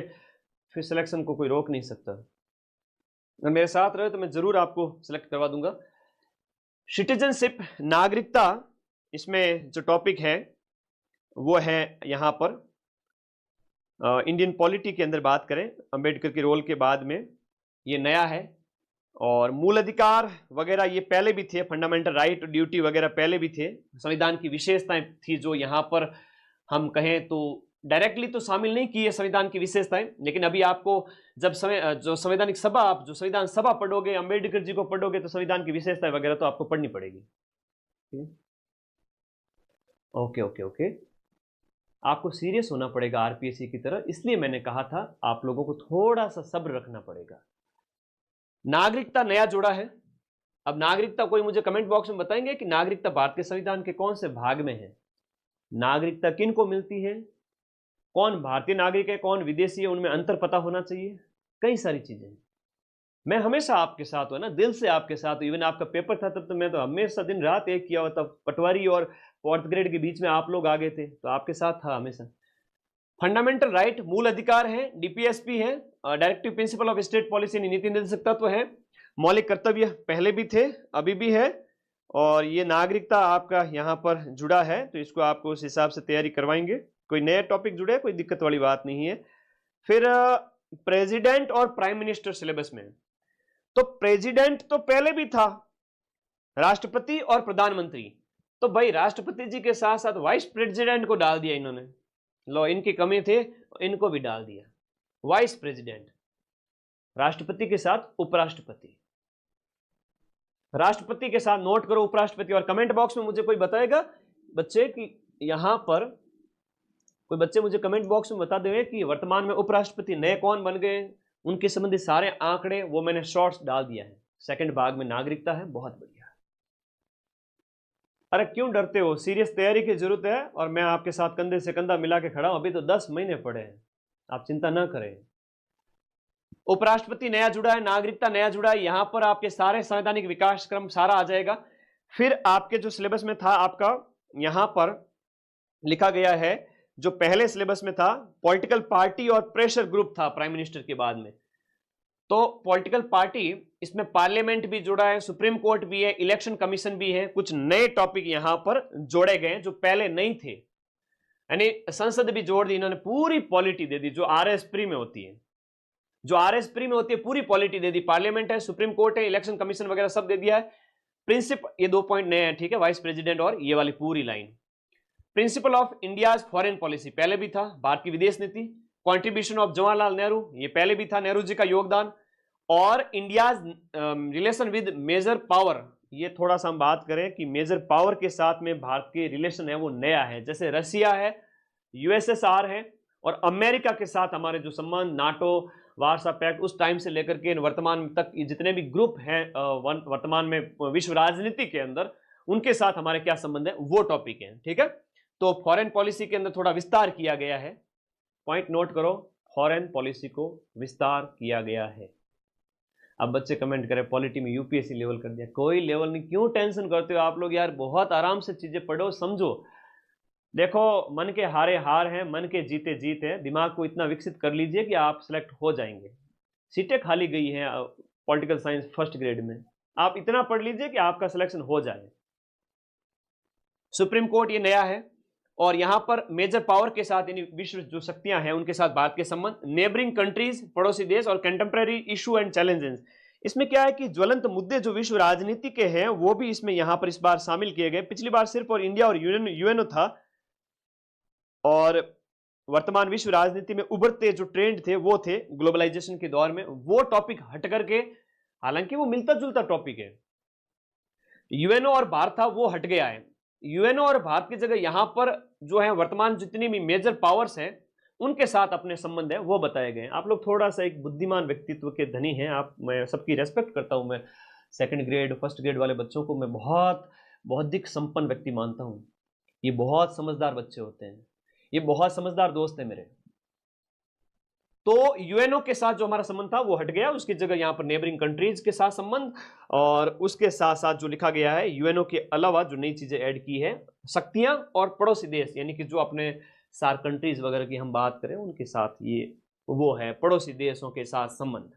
फिर सिलेक्शन को कोई रोक नहीं सकता। अगर मेरे साथ रहे तो मैं जरूर आपको सिलेक्ट करवा दूंगा। सिटीजनशिप, नागरिकता, इसमें जो टॉपिक है वो है यहां पर इंडियन पॉलिटी के अंदर बात करें, अंबेडकर के रोल के बाद में ये नया है। और मूल अधिकार वगैरह ये पहले भी थे, फंडामेंटल राइट, ड्यूटी वगैरह पहले भी थे। संविधान की विशेषताएं थी जो यहाँ पर हम कहें तो डायरेक्टली तो शामिल नहीं की है संविधान की विशेषताएं, लेकिन अभी आपको जब जो संवैधानिक सभा, आप जो संविधान सभा पढ़ोगे, अंबेडकर जी को पढ़ोगे, तो संविधान की विशेषताएं वगैरह तो आपको पढ़नी पड़ेगी। ओके ओके ओके, आपको सीरियस होना पड़ेगा आरपीएससी की तरह, इसलिए मैंने कहा था आप लोगों को थोड़ा सा सब्र रखना पड़ेगा। नागरिकता नया जुड़ा है। अब नागरिकता कोई मुझे कमेंट बॉक्स में बताएंगे कि नागरिकता भारत के संविधान के कौन से भाग में है, नागरिकता किन को मिलती है, कौन भारतीय नागरिक है, कौन विदेशी है, उनमें अंतर पता होना चाहिए। कई सारी चीजें। मैं हमेशा आपके साथ हूं ना, दिल से आपके साथ हूं। इवन आपका पेपर था तब तो मैं तो हमेशा दिन रात एक किया हुआ था। पटवारी और 4th ग्रेड के बीच में आप लोग आ गए थे, तो आपके साथ था हमेशा। फंडामेंटल राइट, मूल अधिकार है, डीपीएसपी है, directive principle of state policy नीति निर्देशक तत्व है, मौलिक कर्तव्य पहले भी थे अभी भी है, और ये नागरिकता आपका यहाँ पर जुड़ा है, तो इसको आपको उस हिसाब से तैयारी करवाएंगे। कोई नया टॉपिक जुड़े, कोई दिक्कत वाली बात नहीं है। फिर प्रेसिडेंट और प्राइम मिनिस्टर सिलेबस में, तो प्रेसिडेंट तो पहले भी था, राष्ट्रपति और प्रधानमंत्री। तो भाई राष्ट्रपति जी के साथ साथ वाइस प्रेसिडेंट को डाल दिया इन्होंने। लो, इनकी कमी थे, इनको भी डाल दिया वाइस प्रेसिडेंट। राष्ट्रपति के साथ उपराष्ट्रपति, राष्ट्रपति के साथ नोट करो उपराष्ट्रपति। और कमेंट बॉक्स में मुझे कोई बताएगा बच्चे कि यहां पर कोई बच्चे मुझे कमेंट बॉक्स में बता देंगे कि वर्तमान में उपराष्ट्रपति नए कौन बन गए, उनके संबंधित सारे आंकड़े वो मैंने शॉर्ट्स डाल दिया है। सेकंड भाग में नागरिकता है, बहुत बढ़िया। अरे क्यों डरते हो, सीरियस तैयारी की जरूरत है, और मैं आपके साथ कंधे से कंधा मिला के खड़ा हूं। अभी तो 10 महीने पड़े हैं, आप चिंता ना करें। उपराष्ट्रपति नया जुड़ा है, नागरिकता नया जुड़ा है, यहां पर आपके सारे संवैधानिक विकास क्रम सारा आ जाएगा। फिर आपके जो सिलेबस में था आपका यहां पर लिखा गया है, जो पहले सिलेबस में था, पॉलिटिकल पार्टी और प्रेशर ग्रुप था प्राइम मिनिस्टर के बाद में। तो पॉलिटिकल पार्टी, इसमें पार्लियामेंट भी जुड़ा है, सुप्रीम कोर्ट भी है, इलेक्शन कमीशन भी है। कुछ नए टॉपिक यहां पर जोड़े गए जो पहले नहीं थे, यानी संसद भी जोड़ दी इन्होंने, पूरी पॉलिटी दे दी जो आरएस प्री में होती है। जो आरएस प्री में होती है पूरी पॉलिटी दे दी। पार्लियामेंट है, सुप्रीम कोर्ट है, इलेक्शन कमीशन वगैरह सब दे दिया है। प्रिंसिपल, ये 2 पॉइंट नए हैं, ठीक है, वाइस प्रेसिडेंट और ये वाली पूरी line. Principle of India's foreign policy पहले भी था, भारत की विदेश नीति। कॉन्ट्रीब्यूशन ऑफ जवाहरलाल नेहरू, ये पहले भी था, नेहरू जी का योगदान। और India's relation with major power, ये थोड़ा सा हम बात करें कि मेजर पावर के साथ में भारत के रिलेशन है वो नया है, जैसे रसिया है, यूएसएसआर है, और अमेरिका के साथ हमारे जो संबंध, नाटो, वार्सा पैक्ट, उस टाइम से लेकर के वर्तमान तक जितने भी ग्रुप हैं वर्तमान में विश्व राजनीति के अंदर, उनके साथ हमारे क्या संबंध है वो टॉपिक है। ठीक है, तो फॉरेन पॉलिसी के अंदर थोड़ा विस्तार किया गया है, पॉइंट नोट करो, फॉरेन पॉलिसी को विस्तार किया गया है। अब बच्चे कमेंट करें पॉलिटी में यूपीएससी लेवल कर दिया, कोई लेवल नहीं, क्यों टेंशन करते हो आप लोग यार, बहुत आराम से चीजें पढ़ो समझो। देखो, मन के हारे हार हैं, मन के जीते जीत है, दिमाग को इतना विकसित कर लीजिए कि आप सिलेक्ट हो जाएंगे। सीटें खाली गई हैं पॉलिटिकल साइंस फर्स्ट ग्रेड में, आप इतना पढ़ लीजिए कि आपका सिलेक्शन हो जाए। सुप्रीम कोर्ट ये नया है, और यहां पर मेजर पावर के साथ यानी विश्व जो शक्तियां हैं उनके साथ भारत के संबंध, नेबरिंग कंट्रीज, पड़ोसी देश, और कंटेम्प्रेरी इशू एंड चैलेंजेस। इसमें क्या है कि ज्वलंत मुद्दे जो विश्व राजनीति के हैं वो भी इसमें यहां पर इस बार शामिल किए गए। पिछली बार सिर्फ और इंडिया और यूएनओ था, और वर्तमान विश्व राजनीति में उभरते जो ट्रेंड थे वो थे ग्लोबलाइजेशन के दौर में, वो टॉपिक हट करके, हालांकि वो मिलता जुलता टॉपिक है, यूएनओ और भारत था वो हट गया है। यूएनओ और भारत की जगह यहां पर जो है वर्तमान जितनी भी मेजर पावर्स हैं उनके साथ अपने संबंध है वो बताए गए। आप लोग थोड़ा सा एक बुद्धिमान व्यक्तित्व के धनी हैं आप, मैं सबकी रेस्पेक्ट करता हूं। मैं सेकंड ग्रेड फर्स्ट ग्रेड वाले बच्चों को मैं बहुत बौद्धिक संपन्न व्यक्ति मानता हूं। ये बहुत समझदार बच्चे होते हैं, ये बहुत समझदार दोस्त है मेरे। तो यूएनओ के साथ जो हमारा संबंध था वो हट गया, उसकी जगह यहां पर नेबरिंग कंट्रीज के साथ संबंध, और उसके साथ साथ जो लिखा गया है यूएनओ के अलावा जो नई चीजें ऐड की है, शक्तियां और पड़ोसी देश, यानी कि जो अपने सार कंट्रीज वगैरह की हम बात करें उनके साथ ये वो है पड़ोसी देशों के साथ संबंध।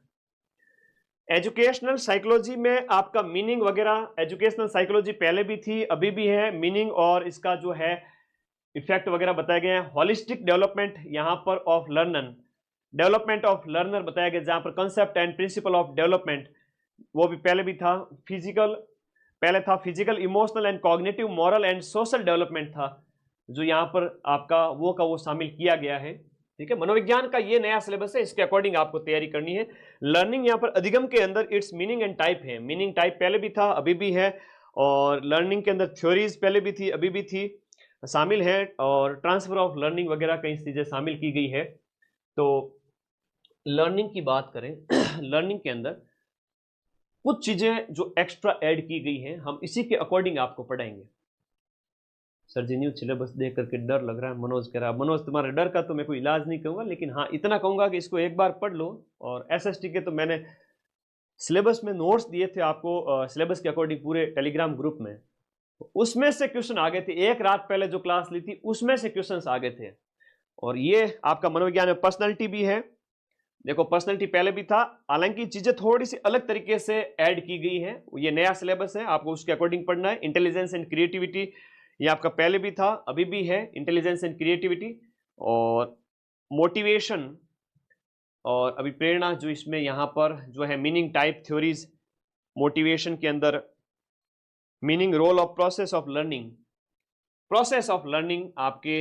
एजुकेशनल साइकोलॉजी में आपका मीनिंग वगैरह, एजुकेशनल साइकोलॉजी पहले भी थी अभी भी है, मीनिंग और इसका जो है इफेक्ट वगैरह बताए गए हैं। हॉलिस्टिक डेवलपमेंट यहां पर of learner, development of learner बताया गया, जहां पर concept and principle of development वो भी पहले भी था। फिजिकल पहले था, physical, emotional and cognitive, moral and social development था, जो यहां पर आपका वो शामिल किया गया है। ठीक है, मनोविज्ञान का ये नया सिलेबस है, इसके अकॉर्डिंग आपको तैयारी करनी है। लर्निंग यहां पर अधिगम के अंदर इट्स मीनिंग एंड टाइप है, मीनिंग टाइप पहले भी था अभी भी है, और लर्निंग के अंदर थ्योरीज पहले भी थी अभी भी थी शामिल है, और ट्रांसफर ऑफ लर्निंग वगैरह कई चीजें शामिल की गई है। तो लर्निंग की बात करें लर्निंग के अंदर कुछ चीजें जो एक्स्ट्रा ऐड की गई हैं, हम इसी के अकॉर्डिंग आपको पढ़ाएंगे। सर जी न्यू सिलेबस देख करके डर लग रहा है, मनोज कह रहा है। मनोज, तुम्हारे डर का तो मैं कोई इलाज नहीं कहूंगा, लेकिन हाँ इतना कहूंगा कि इसको एक बार पढ़ लो। और एसएसटी के तो मैंने सिलेबस में नोट्स दिए थे आपको सिलेबस के अकॉर्डिंग पूरे टेलीग्राम ग्रुप में, उसमें से क्वेश्चन आ गए थे। एक रात पहले जो क्लास ली थी उसमें से क्वेश्चन आ गए थे। और ये आपका मनोविज्ञान में पर्सनैलिटी भी है, देखो पर्सनैलिटी पहले भी था, हालांकि चीजें थोड़ी सी अलग तरीके से ऐड की गई है, ये नया सिलेबस है, आपको उसके अकॉर्डिंग पढ़ना है। इंटेलिजेंस एंड क्रिएटिविटी ये आपका पहले भी था अभी भी है, इंटेलिजेंस एंड क्रिएटिविटी, और मोटिवेशन और अभी प्रेरणा, जो इसमें यहाँ पर जो है मीनिंग टाइप थ्योरीज, मोटिवेशन के अंदर meaning, role of process of learning, process of learning आपके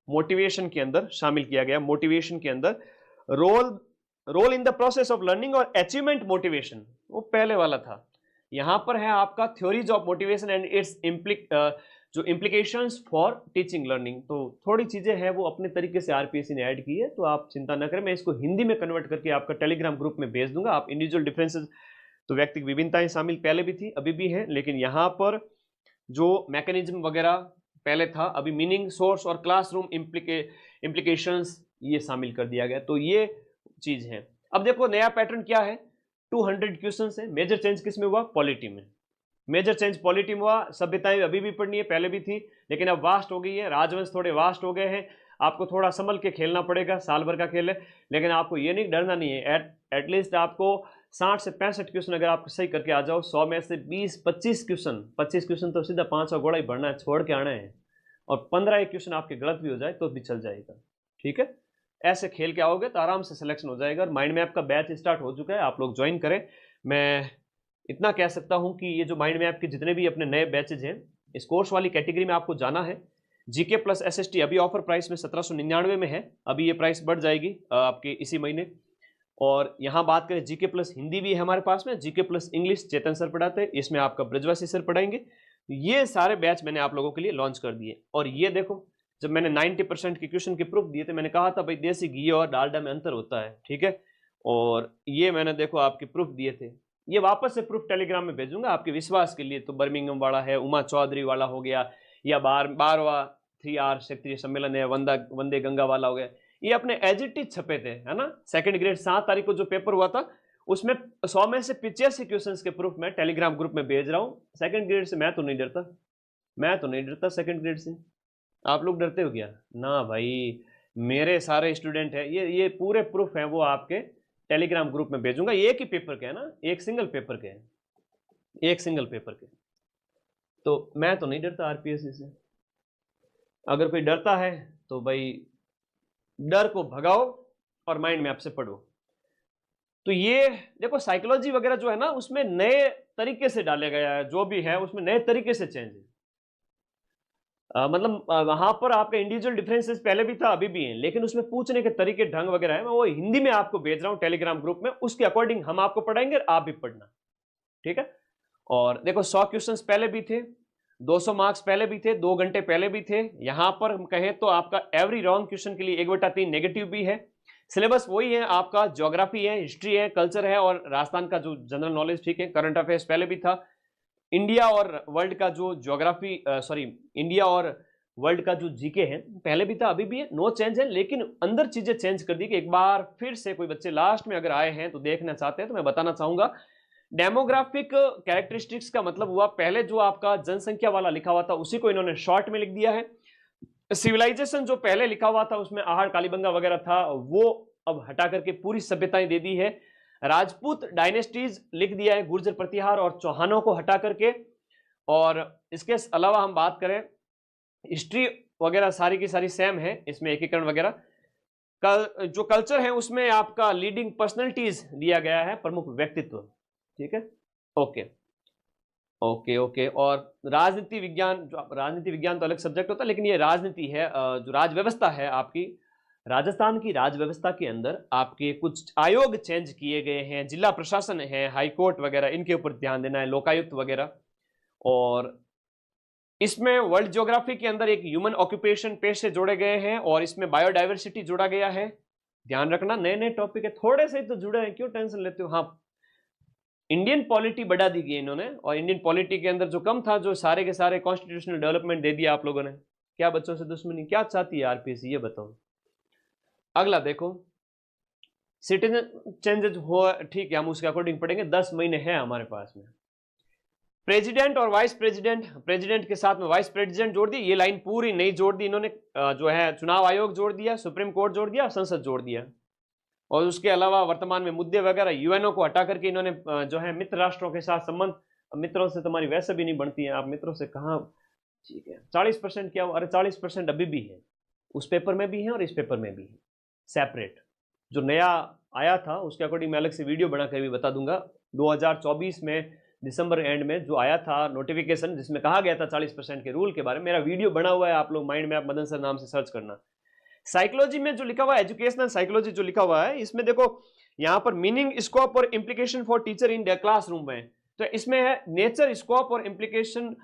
मोटिवेशन के अंदर शामिल किया गया। मोटिवेशन के अंदर role in the process of learning और अचीवमेंट मोटिवेशन वो पहले वाला था। यहां पर है आपका theories of motivation and its जो इम्प्लीकेशंस फॉर टीचिंग लर्निंग। तो थोड़ी चीजें हैं वो अपने तरीके से आरपीएससी ने ऐड की है, तो आप चिंता न करें, मैं इसको हिंदी में कन्वर्ट करके आपका टेलीग्राम ग्रुप में भेज दूंगा। आप इंडिविजुअल डिफरेंसेस, तो व्यक्तिगत विभिन्नताएं शामिल पहले भी थी अभी भी है, लेकिन यहाँ पर जो मैकेनिज्म वगैरह पहले था, अभी मीनिंग, सोर्स और क्लासरूम इम्प्लीकेशंस ये शामिल कर दिया गया। तो ये चीज है। अब देखो नया पैटर्न क्या है, 200 क्वेश्चन है। मेजर चेंज किस में हुआ? पॉलिटी में। मेजर चेंज पॉलिटी में हुआ। सभ्यताएं अभी भी पढ़नी है, पहले भी थी, लेकिन अब वास्ट हो गई है, राजवंश थोड़े वास्ट हो गए हैं, आपको थोड़ा संभल के खेलना पड़ेगा, साल भर का खेल है। लेकिन आपको ये नहीं डरना नहीं है, एटलीस्ट आपको 60 से 65 क्वेश्चन अगर आप सही करके आ जाओ, 100 में से 20-25 क्वेश्चन तो सीधा 500 घोड़ा ही भरना है, छोड़ के आना है। और 15 क्वेश्चन आपके गलत भी हो जाए तो भी चल जाएगा, ठीक है। ऐसे खेल के आओगे तो आराम से सिलेक्शन हो जाएगा। माइंड मैप का बैच स्टार्ट हो चुका है, आप लोग ज्वाइन करें। मैं इतना कह सकता हूं कि ये जो माइंड मैप के जितने भी अपने नए बैचेज हैं, इस कोर्स वाली कैटेगरी में आपको जाना है। जीके प्लस एसएसटी अभी ऑफर प्राइस में 1799 में है, अभी ये प्राइस बढ़ जाएगी आपके इसी महीने। और यहाँ बात करें जीके प्लस हिंदी भी है हमारे पास में, जीके प्लस इंग्लिश चेतन सर पढ़ाते हैं, इसमें आपका ब्रजवासी सर पढ़ाएंगे। ये सारे बैच मैंने आप लोगों के लिए लॉन्च कर दिए। और ये देखो, जब मैंने 90% के क्वेश्चन के प्रूफ दिए थे, मैंने कहा था भाई देसी घी और डालडा में अंतर होता है, ठीक है। और ये मैंने देखो आपके प्रूफ दिए थे, ये वापस से प्रूफ टेलीग्राम में भेजूंगा आपके विश्वास के लिए। तो बर्मिंगम वाला है, उमा चौधरी वाला हो गया, या 12वां 3R क्षेत्रीय सम्मेलन है, वंदे गंगा वाला हो गया, ये अपने एज इट इज छपे थे, है ना। सेकंड ग्रेड 7 तारीख को जो पेपर हुआ था, उसमें 100 में से 85 क्वेश्चंस के प्रूफ मैं टेलीग्राम ग्रुप में भेज रहा हूं। सेकंड ग्रेड से मैं तो नहीं डरता, मैं तो नहीं डरता सेकंड ग्रेड से। आप लोग डरते हो क्या? ना भाई, मेरे सारे स्टूडेंट हैं, ये पूरे प्रूफ हैं, वो आपके टेलीग्राम ग्रुप में भेजूंगा। एक ही पेपर के है ना, एक सिंगल पेपर के हैं, एक सिंगल पेपर के। तो मैं तो नहीं डरता आरपीएससी से। अगर कोई डरता है तो भाई डर को भगाओ और माइंड मैप से पढ़ो। तो ये देखो, साइकोलॉजी वगैरह जो है ना, उसमें नए तरीके से डाला गया है, जो भी है उसमें नए तरीके से चेंज है। मतलब वहां पर आपका इंडिविजुअल डिफरेंसेस पहले भी था, अभी भी है, लेकिन उसमें पूछने के तरीके ढंग वगैरह है। मैं वो हिंदी में आपको भेज रहा हूँ टेलीग्राम ग्रुप में, उसके अकॉर्डिंग हम आपको पढ़ाएंगे और आप भी पढ़ना, ठीक है। और देखो 100 क्वेश्चंस पहले भी थे, 200 मार्क्स पहले भी थे, 2 घंटे पहले भी थे। यहां पर हम कहें तो आपका एवरी रॉन्ग क्वेश्चन के लिए 1/3 नेगेटिव भी है। सिलेबस वही है आपका, ज्योग्राफी है, हिस्ट्री है, कल्चर है और राजस्थान का जो जनरल नॉलेज, ठीक है। करंट अफेयर्स पहले भी था। इंडिया और वर्ल्ड का जो ज्योग्राफी, इंडिया और वर्ल्ड का जो जीके है पहले भी था, अभी भी है, नो चेंज है। लेकिन अंदर चीजें चेंज कर दी कि एक बार फिर से कोई बच्चे लास्ट में अगर आए हैं तो देखना चाहते हैं, तो मैं बताना चाहूंगा। डेमोग्राफिक कैरेक्टरिस्टिक्स का मतलब हुआ, पहले जो आपका जनसंख्या वाला लिखा हुआ था उसी को इन्होंने शॉर्ट में लिख दिया है। सिविलाइजेशन जो पहले लिखा हुआ था उसमें आहड़ कालीबंगा वगैरह था, वो अब हटा करके पूरी सभ्यताएं दे दी है। राजपूत डायनेस्टीज लिख दिया है, गुर्जर प्रतिहार और चौहानों को हटा करके। और इसके अलावा हम बात करें, हिस्ट्री वगैरह सारी की सारी सेम है, इसमें एकीकरण वगैरह। जो कल्चर है उसमें आपका लीडिंग पर्सनैलिटीज दिया गया है, प्रमुख व्यक्तित्व, ठीक है। Okay okay okay. और राजनीति विज्ञान, जो राजनीति विज्ञान तो अलग सब्जेक्ट होता है, लेकिन ये राजनीति है, जो राज व्यवस्था है आपकी, राजस्थान की राज व्यवस्था के अंदर आपके कुछ आयोग चेंज किए गए हैं, जिला प्रशासन है, हाई कोर्ट वगैरह, इनके ऊपर ध्यान देना है, लोकायुक्त वगैरह। और इसमें वर्ल्ड ज्योग्राफी के अंदर एक ह्यूमन ऑक्यूपेशन पेशे जोड़े गए हैं, और इसमें बायोडाइवर्सिटी जोड़ा गया है। ध्यान रखना, नए नए टॉपिक है, थोड़े से तो जुड़े हैं, क्यों टेंशन लेते हो। हाँ, इंडियन पॉलिटी बढ़ा दी गई इन्होंने, और इंडियन पॉलिटी के अंदर जो कम था, जो सारे के सारे कॉन्स्टिट्यूशनल डेवलपमेंट दे दिया आप लोगों ने। क्या बच्चों से दुश्मनी क्या चाहती है आरपीएससी, ये बताओ। अगला देखो, सिटीजन चेंजेस हो, ठीक है, हम उसके अकॉर्डिंग पढ़ेंगे, 10 महीने हैं हमारे पास में। प्रेसिडेंट और वाइस प्रेसिडेंट, प्रेसिडेंट के साथ में वाइस प्रेसिडेंट जोड़ दी, ये लाइन पूरी नहीं जोड़ दी इन्होंने। जो है चुनाव आयोग जोड़ दिया, सुप्रीम कोर्ट जोड़ दिया, संसद जोड़ दिया। और उसके अलावा वर्तमान में मुद्दे वगैरह यूएनओ को हटा करके इन्होंने जो है मित्र राष्ट्रों के साथ संबंध, मित्रों से तुम्हारी वैसे भी नहीं बनती है, आप मित्रों से कहाँ, ठीक है। 40% क्या, अरे 40% अभी भी है, उस पेपर में भी है और इस पेपर में भी है सेपरेट। जो नया आया था उसके अकॉर्डिंग मैं अलग से वीडियो बना कर भी बता दूंगा। 2024 में दिसंबर एंड में जो आया था नोटिफिकेशन, जिसमें कहा गया था 40% के रूल के बारे में, मेरा वीडियो बना हुआ है, आप लोग माइंड मैप मदन सर नाम से सर्च करना। साइकोलॉजी में जो लिखा हुआ है, एजुकेशनल साइकोलॉजी जो लिखा हुआ है, इसमें देखो यहां पर मीनिंग, स्कोप और implication for teacher in the classroom है। तो इसमें है नेचर, स्कोप और इम्प्लीकेशन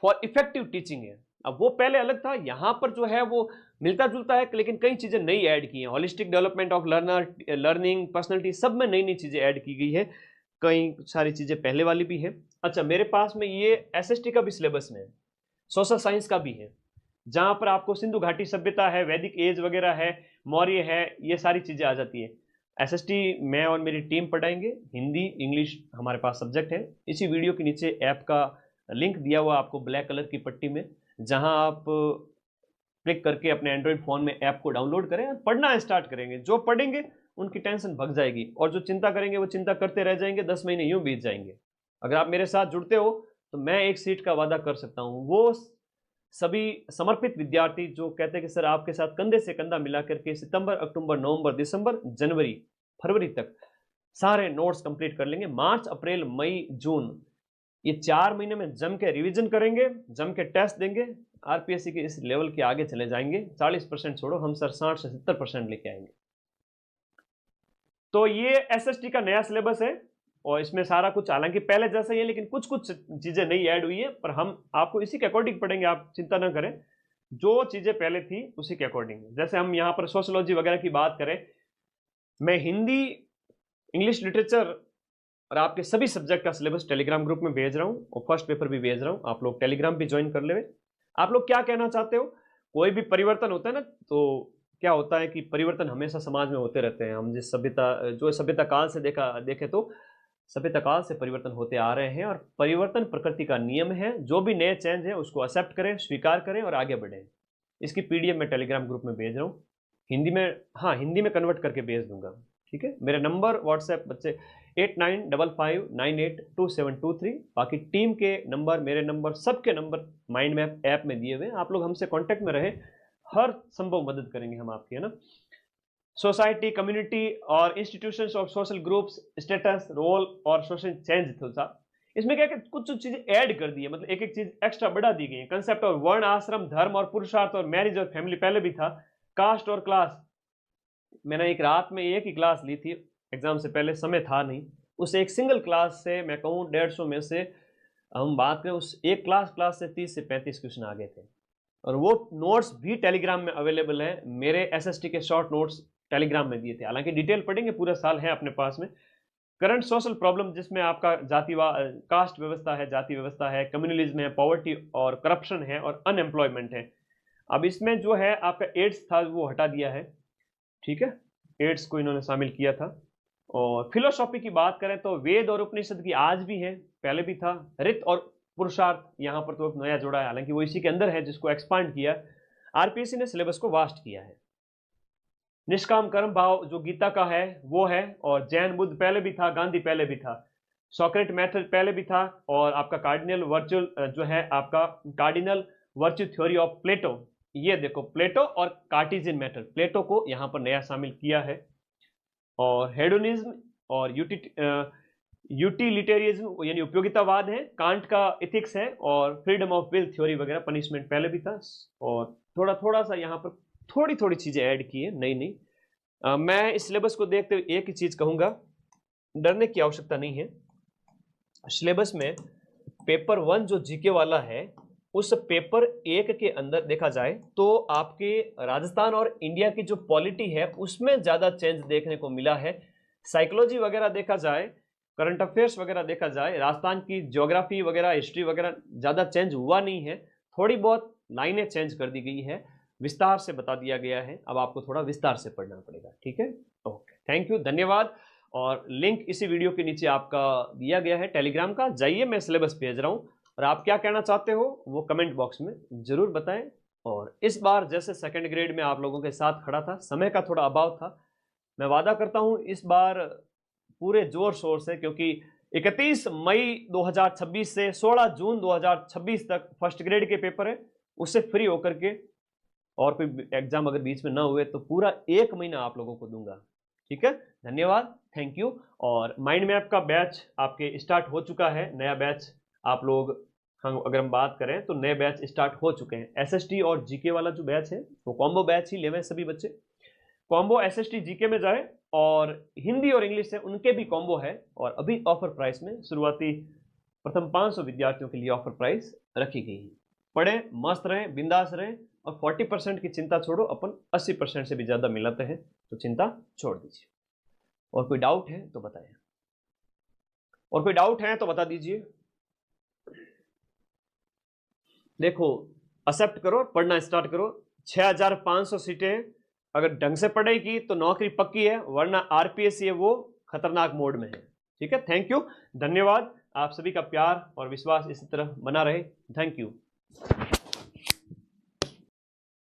फॉर इफेक्टिव टीचिंग है। अब वो पहले अलग था, यहां पर जो है वो मिलता जुलता है, लेकिन कई चीजें नई ऐड की हैं। Holistic development of learner, learning, personality, सब में नई नई चीजें ऐड की गई है, कई सारी चीजें पहले वाली भी है। अच्छा, मेरे पास में ये एसएसटी का भी सिलेबस में है, सोशल साइंस का भी है, जहां पर आपको सिंधु घाटी सभ्यता है, वैदिक एज वगैरह है, मौर्य है, ये सारी चीजें आ जाती है। एसएसटी मैं और मेरी टीम पढ़ाएंगे, हिंदी इंग्लिश हमारे पास सब्जेक्ट है। इसी वीडियो के नीचे ऐप का लिंक दिया हुआ आपको ब्लैक कलर की पट्टी में, जहां आप क्लिक करके अपने एंड्रॉइड फोन में ऐप को डाउनलोड करें, पढ़ना स्टार्ट करेंगे। जो पढ़ेंगे उनकी टेंशन भग जाएगी, और जो चिंता करेंगे वो चिंता करते रह जाएंगे, 10 महीने यूं बीत जाएंगे। अगर आप मेरे साथ जुड़ते हो तो मैं एक सीट का वादा कर सकता हूं। वो सभी समर्पित विद्यार्थी जो कहते हैं कि सर आपके साथ कंधे से कंधा मिला करके सितंबर, अक्टूबर, नवंबर, दिसंबर, जनवरी, फरवरी तक सारे नोट्स कंप्लीट कर लेंगे। मार्च, अप्रैल, मई, जून, ये 4 महीने में जम के रिवीजन करेंगे, जम के टेस्ट देंगे, आरपीएससी के इस लेवल के आगे चले जाएंगे। 40% छोड़ो, हम सर 60 से 70% लेके आएंगे। तो ये एसएसटी का नया सिलेबस है और इसमें सारा कुछ हालांकि पहले जैसा ही है, लेकिन कुछ कुछ चीजें नई ऐड हुई है, पर हम आपको इसी के अकॉर्डिंग पढ़ेंगे, आप चिंता ना करें। जो चीजें पहले थी उसी के अकॉर्डिंग। जैसे हम यहाँ पर सोशियोलॉजी वगैरह की बात करें, मैं हिंदी, इंग्लिश लिटरेचर और आपके सभी सब्जेक्ट का सिलेबस टेलीग्राम ग्रुप में भेज रहा हूँ और फर्स्ट पेपर भी भेज रहा हूँ। आप लोग टेलीग्राम भी ज्वाइन कर ले। आप लोग क्या कहना चाहते हो? कोई भी परिवर्तन होता है ना, तो क्या होता है कि परिवर्तन हमेशा समाज में होते रहते हैं। हम जिस सभ्यता काल से देखे तो सभ्यता काल से परिवर्तन होते आ रहे हैं और परिवर्तन प्रकृति का नियम है। जो भी नए चेंज है उसको एक्सेप्ट करें, स्वीकार करें और आगे बढ़ें। इसकी पीडीएफ मैं टेलीग्राम ग्रुप में भेज रहा हूँ, हिंदी में, हाँ हिंदी में कन्वर्ट करके भेज दूंगा, ठीक है। मेरे नंबर व्हाट्सएप बच्चे 8955982723। बाकी टीम के नंबर, मेरे नंबर, सबके नंबर माइंड मैप ऐप में दिए हुए हैं। आप लोग हमसे कांटेक्ट में रहें, हर संभव मदद करेंगे हम आपकी, है ना। सोसाइटी, कम्युनिटी और institutions of social groups, status, role और सोशल चेंज था। इसमें क्या कुछ चीजें ऐड कर दी है, मतलब एक एक चीज एक्स्ट्रा बढ़ा दी गई है। कंसेप्ट और वर्ण, आश्रम, धर्म और पुरुषार्थ और मैरिज और फैमिली पहले भी था। कास्ट और क्लास, मैंने एक रात में एक ही क्लास ली थी, एग्जाम से पहले समय था नहीं। उस एक सिंगल क्लास से मैं कहूँ 150 में से हम बात करें, उस एक क्लास से 30 से 35 क्वेश्चन आ गए थे। और वो नोट्स भी टेलीग्राम में अवेलेबल है। मेरे एसएसटी के शॉर्ट नोट्स टेलीग्राम में दिए थे, हालांकि डिटेल पढ़ेंगे पूरा साल है अपने पास में। करंट सोशल प्रॉब्लम, जिसमें आपका कास्ट व्यवस्था है, जाति व्यवस्था है, कम्युनलिज्म है, पॉवर्टी और करप्शन है और अनएम्प्लॉयमेंट है। अब इसमें जो है आपका एड्स था वो हटा दिया है, ठीक है, एड्स को इन्होंने शामिल किया था। और फिलोसॉफी की बात करें तो वेद और उपनिषद की आज भी है, पहले भी था। रित और पुरुषार्थ यहाँ पर तो एक नया जोड़ा है, हालांकि वो इसी के अंदर है जिसको एक्सपांड किया। आरपीएससी ने सिलेबस को वास्ट किया है। निष्काम कर्म भाव जो गीता का है वो है, और जैन बुद्ध पहले भी था, गांधी पहले भी था, सॉक्रेट मेथड पहले भी था, और आपका कार्डिनल वर्चुअल जो है आपका cardinal virtue theory of Plato, ये देखो प्लेटो और कार्टेशियन मेथड, प्लेटो को यहाँ पर नया शामिल किया है। और हेडोनिज्म और यूटिलिटेरियज्म यानी उपयोगितावाद है, कांट का एथिक्स है, और फ्रीडम ऑफ विल थ्योरी वगैरह, पनिशमेंट पहले भी था। और थोड़ा सा यहाँ पर थोड़ी चीजें ऐड की है नई। मैं इस सिलेबस को देखते हुए एक ही चीज कहूंगा, डरने की आवश्यकता नहीं है। सिलेबस में पेपर 1 जो जीके वाला है, उस पेपर 1 के अंदर देखा जाए तो आपके राजस्थान और इंडिया की जो पॉलिटी है उसमें ज्यादा चेंज देखने को मिला है। साइकोलॉजी वगैरह देखा जाए, करंट अफेयर्स वगैरह देखा जाए, राजस्थान की ज्योग्राफी वगैरह, हिस्ट्री वगैरह ज्यादा चेंज हुआ नहीं है। थोड़ी बहुत लाइनें चेंज कर दी गई है, विस्तार से बता दिया गया है। अब आपको थोड़ा विस्तार से पढ़ना पड़ेगा, ठीक है। ओके, थैंक यू, धन्यवाद। और लिंक इसी वीडियो के नीचे आपका दिया गया है टेलीग्राम का, जाइए, मैं सिलेबस भेज रहा हूँ। और आप क्या कहना चाहते हो वो कमेंट बॉक्स में जरूर बताएं। और इस बार जैसे सेकंड ग्रेड में आप लोगों के साथ खड़ा था, समय का थोड़ा अभाव था, मैं वादा करता हूं इस बार पूरे जोर शोर से, क्योंकि 31 मई 2026 से 16 जून 2026 तक फर्स्ट ग्रेड के पेपर है। उससे फ्री होकर के, और कोई एग्जाम अगर बीच में ना हुए तो पूरा 1 महीना आप लोगों को दूंगा, ठीक है। धन्यवाद, थैंक यू। और माइंड मैप का बैच आपके स्टार्ट हो चुका है, नया बैच। आप लोग अगर हम बात करें तो नए बैच स्टार्ट हो चुके हैं। एसएसटी और जीके वाला जो बैच है वो कॉम्बो बैच ही लेवे सभी बच्चे। कॉम्बो एसएसटी जीके में जाए, और हिंदी और इंग्लिश से उनके भी कॉम्बो है। और अभी ऑफर प्राइस में शुरुआती प्रथम 500 विद्यार्थियों के लिए ऑफर प्राइस रखी गई है। पढ़ें, मस्त रहें, बिंदास रहें, और 40% की चिंता छोड़ो, अपन 80% से भी ज्यादा मिलाते हैं, तो चिंता छोड़ दीजिए। और कोई डाउट है तो बताएं, और कोई डाउट है तो बता दीजिए। देखो, एक्सेप्ट करो, पढ़ना स्टार्ट करो। 6500 सीटें अगर ढंग से पढ़ेगी तो नौकरी पक्की है, वरना आरपीएससी है वो खतरनाक मोड में है, ठीक है। थैंक यू, धन्यवाद। आप सभी का प्यार और विश्वास इसी तरह बना रहे। Thank you.